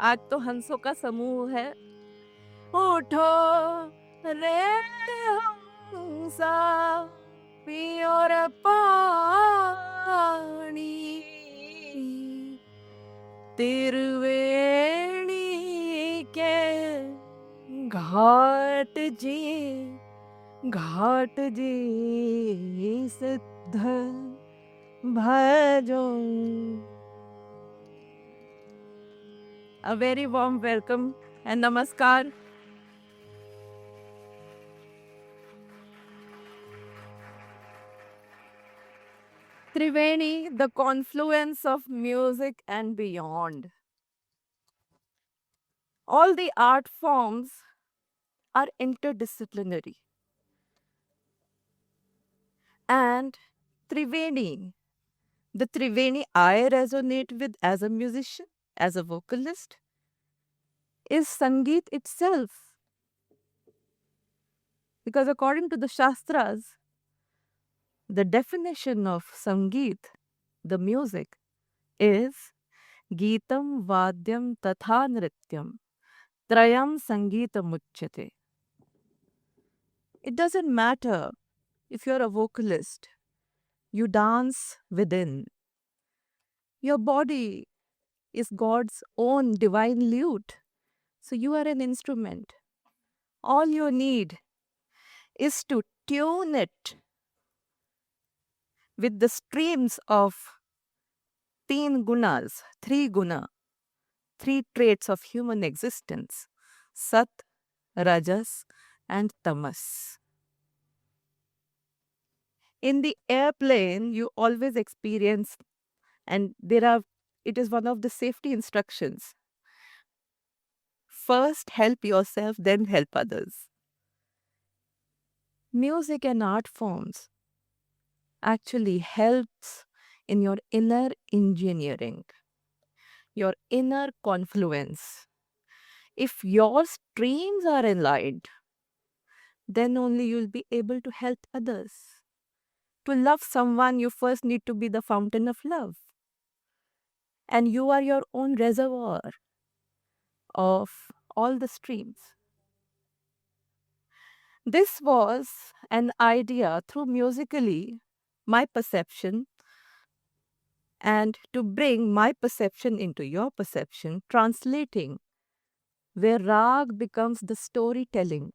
आज तो हंसों का समूह है। उठो रे हंसा पियो रे पानी तिरवेणी के घाट जी घाट जी सिद्ध भजो. A very warm welcome and namaskar. Triveni, the confluence of music and beyond. All the art forms are interdisciplinary. And Triveni, the Triveni I resonate with as a musician, as a vocalist, is Sangeet itself. Because according to the Shastras, the definition of Sangeet, the music, is Geetam Vadyam Tatha Nrityam Trayam Sangeetam Uchyate. It doesn't matter if you're a vocalist, you dance within. Your body is God's own divine lute. So you are an instrument. All you need is to tune it with the streams of teen gunas, three traits of human existence: Sat, Rajas, and Tamas. In the airplane, you always experience, and it is one of the safety instructions. First help yourself, then help others. Music and art forms actually helps in your inner engineering, your inner confluence. If your streams are aligned, then only you'll be able to help others. To love someone, you first need to be the fountain of love. And you are your own reservoir of all the streams. This was an idea through musically my perception, and to bring my perception into your perception, translating where rag becomes the storytelling.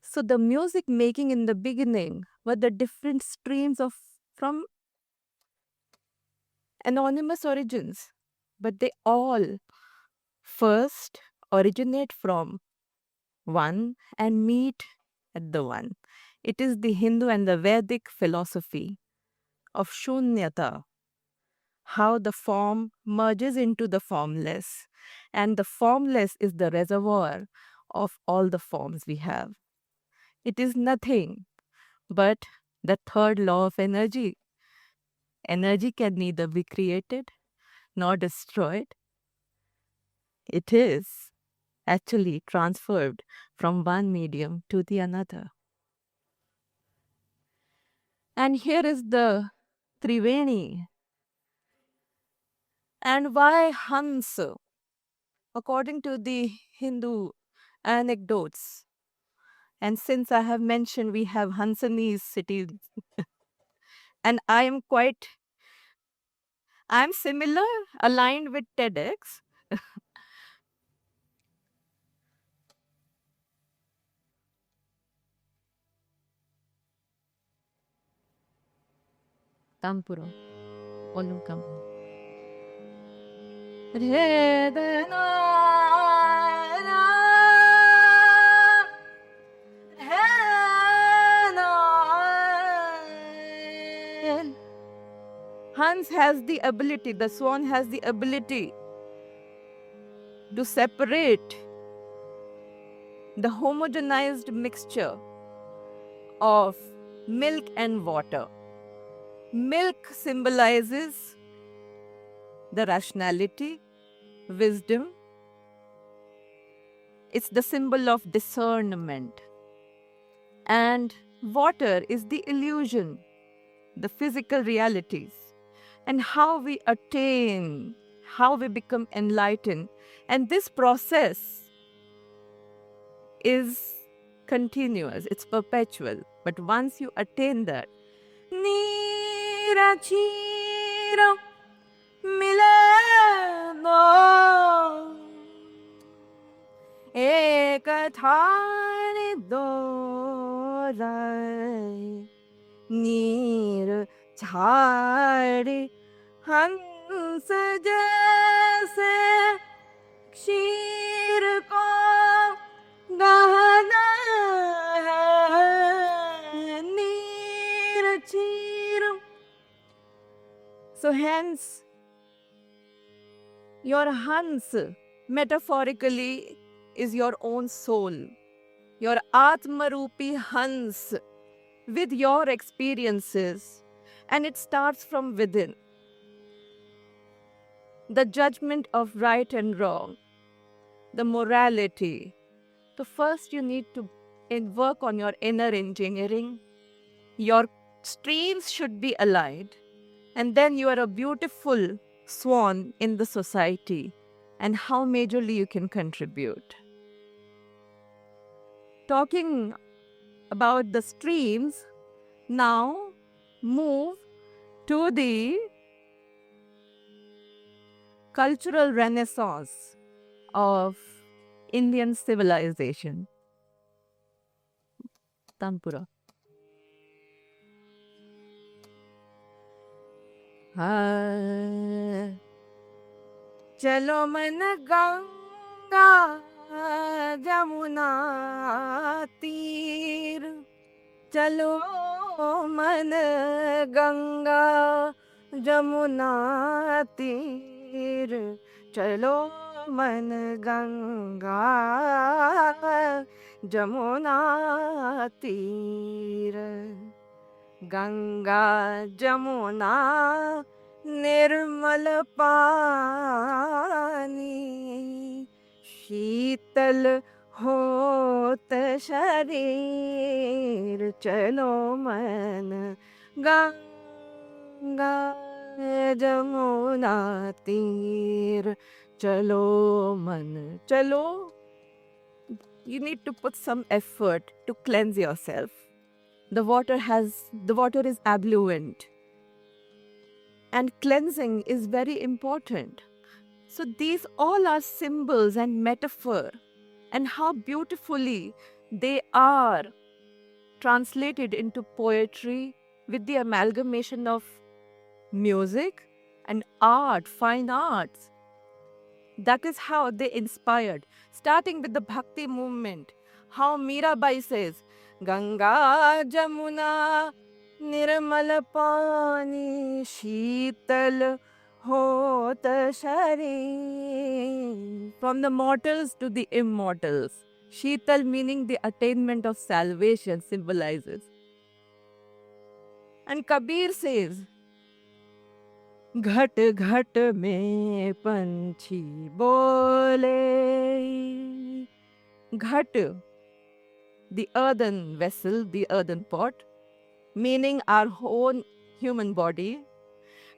So the music making in the beginning were the different streams of from anonymous origins, but they all first originate from one and meet at the one. It is the Hindu and the Vedic philosophy of Shunyata, how the form merges into the formless, and the formless is the reservoir of all the forms we have. It is nothing but the third law of energy. Energy can neither be created nor destroyed. It is actually transferred from one medium to the another. And here is the Triveni. And why Hans? According to the Hindu anecdotes, and since I have mentioned we have Hansanese cities, and I'm similar, aligned with TEDx. Tampuro, Olukam. Hans has the ability, the swan has the ability to separate the homogenized mixture of milk and water. Milk symbolizes the rationality, wisdom. It's the symbol of discernment. And water is the illusion, the physical realities, and how we attain, how we become enlightened. And this process is continuous, it's perpetual. But once you attain that, Nirachira Milano Ekathani दोराए नीर झाड़ी हंस जैसे क्षीर को गहना है नीर क्षीर. So hence, your Hans metaphorically is your own soul, your Atmarupi Hans with your experiences, and it starts from within. The judgment of right and wrong, the morality. So, first, you need to work on your inner engineering. Your streams should be aligned, and then you are a beautiful swan in the society, and how majorly you can contribute. Talking about the streams, now move to the cultural renaissance of Indian civilization. Tanpura. चलो मन गंगा जमुना तीर चलो मन गंगा जमुना तीर चलो मन गंगा जमुना तीर गंगा जमुना निर्मल पानी शीतल होत शरीर चलो मन गंगा जमुना तीर चलो मन चलो. You need to put some effort to cleanse yourself. The water is abluent, and cleansing is very important. So these all are symbols and metaphor, and how beautifully they are translated into poetry with the amalgamation of music and art, fine arts. That is how they inspired, starting with the Bhakti movement. How Mirabai says, Ganga Jamuna Nirmal Pani Sheetal Hot Shari. From the mortals to the immortals. Sheetal meaning the attainment of salvation symbolizes. And Kabir says, घट घट में पंछी बोले. Ghat, the earthen vessel, the earthen pot, meaning our own human body.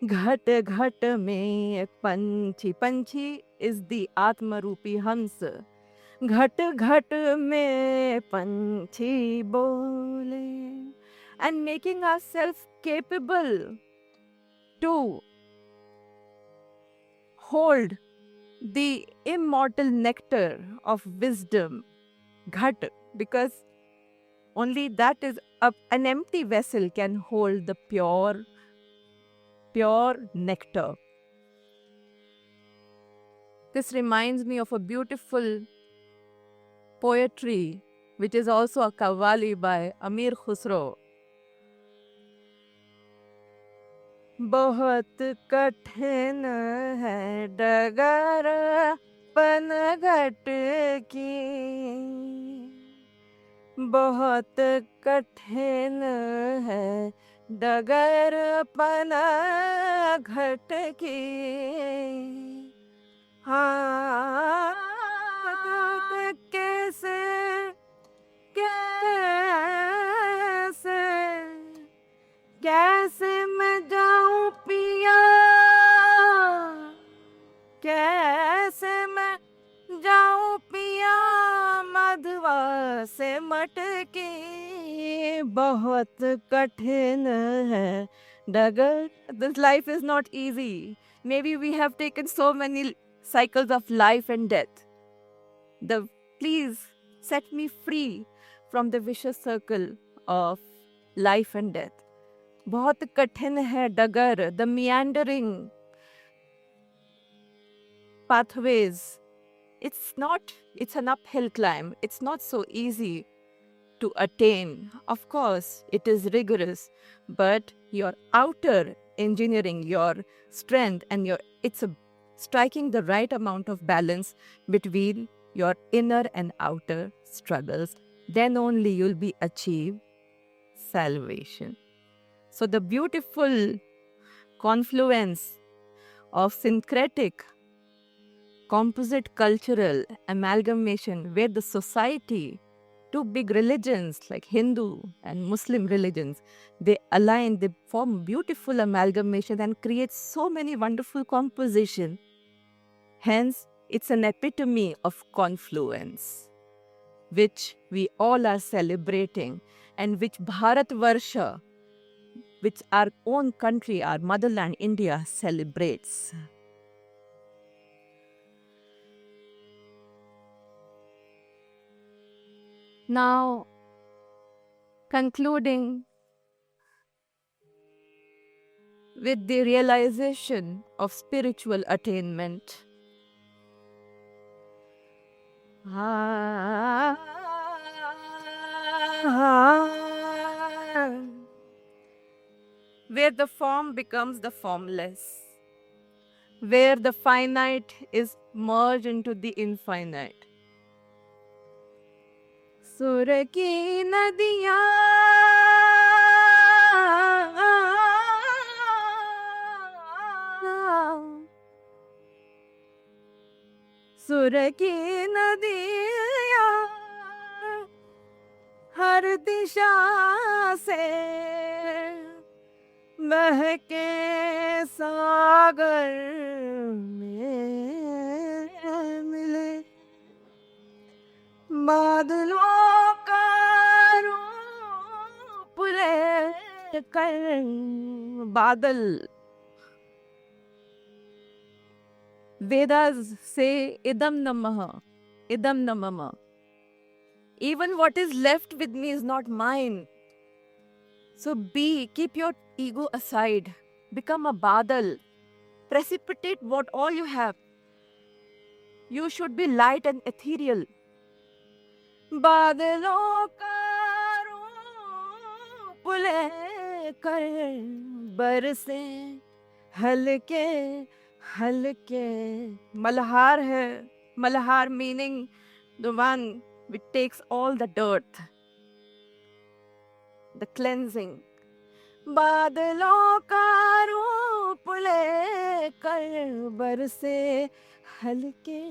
Ghat ghat mein panchi. Panchi is the Atma Rupi Hams. Ghat ghat mein panchi bole. And making ourselves capable to hold the immortal nectar of wisdom, ghat, because only that is an empty vessel can hold the pure nectar. This reminds me of a beautiful poetry which is also a Qawwali by Amir Khusro. बहुत कठिन है डगर पनघट की बहुत कठिन है डगर पनघट की हाँ कैसे कैसे कैसे मैं जाऊं पिया कैसे मैं जाऊं पिया मधवा से मटके बहुत कठिन है डगर. This life is not easy. Maybe we have taken so many cycles of life and death. Please set me free from the vicious circle of life and death. बहुत कठिन है डगर, the meandering pathways. It's an uphill climb. It's not so easy to attain. Of course, it is rigorous, but your outer engineering, your strength, and it's striking the right amount of balance between your inner and outer struggles. Then only you'll be achieve salvation. So the beautiful confluence of syncretic composite cultural amalgamation where the society, two big religions like Hindu and Muslim religions, they align, they form beautiful amalgamation and create so many wonderful composition. Hence, it's an epitome of confluence, which we all are celebrating and which Bharat Varsha, which our own country, our motherland, India, celebrates. Now, concluding with the realization of spiritual attainment. Where the form becomes the formless, where the finite is merged into the infinite. सुर की नदियाँ सुर की नदियाँ हर दिशा से बहके सागर में मिले बादलों का रूप ले कर बादल. Vedas say idam namaha, idam namama. Even what is left with me is not mine. So keep your ego aside. Become a badal. Precipitate what all you have. You should be light and ethereal. बादलों का रूप लेकर बरसे हल्के हल्के. Malhar hai. Malhar meaning the one which takes all the dirt, the cleansing. बादलों का रूप लेकर बरसे हल्के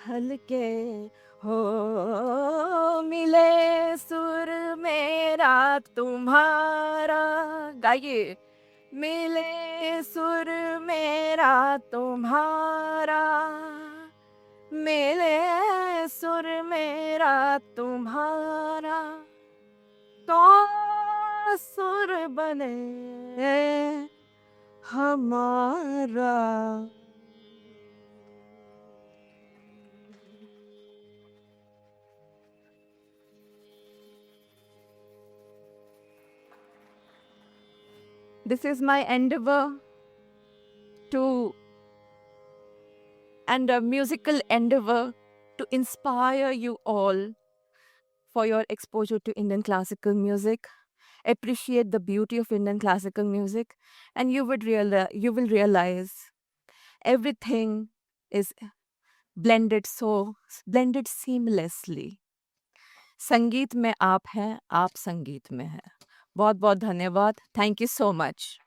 हल्के हो मिले सुर मेरा तुम्हारा. गाइए. मिले सुर मेरा तुम्हारा, मिले सुर मेरा तुम्हारा, तो सुर बने हमारा. This is my endeavor and a musical endeavor to inspire you all for your exposure to Indian classical music. Appreciate the beauty of Indian classical music, and you will realize everything is blended seamlessly. संगीत में आप हैं, आप संगीत में हैं. बहुत बहुत धन्यवाद. Thank you so much.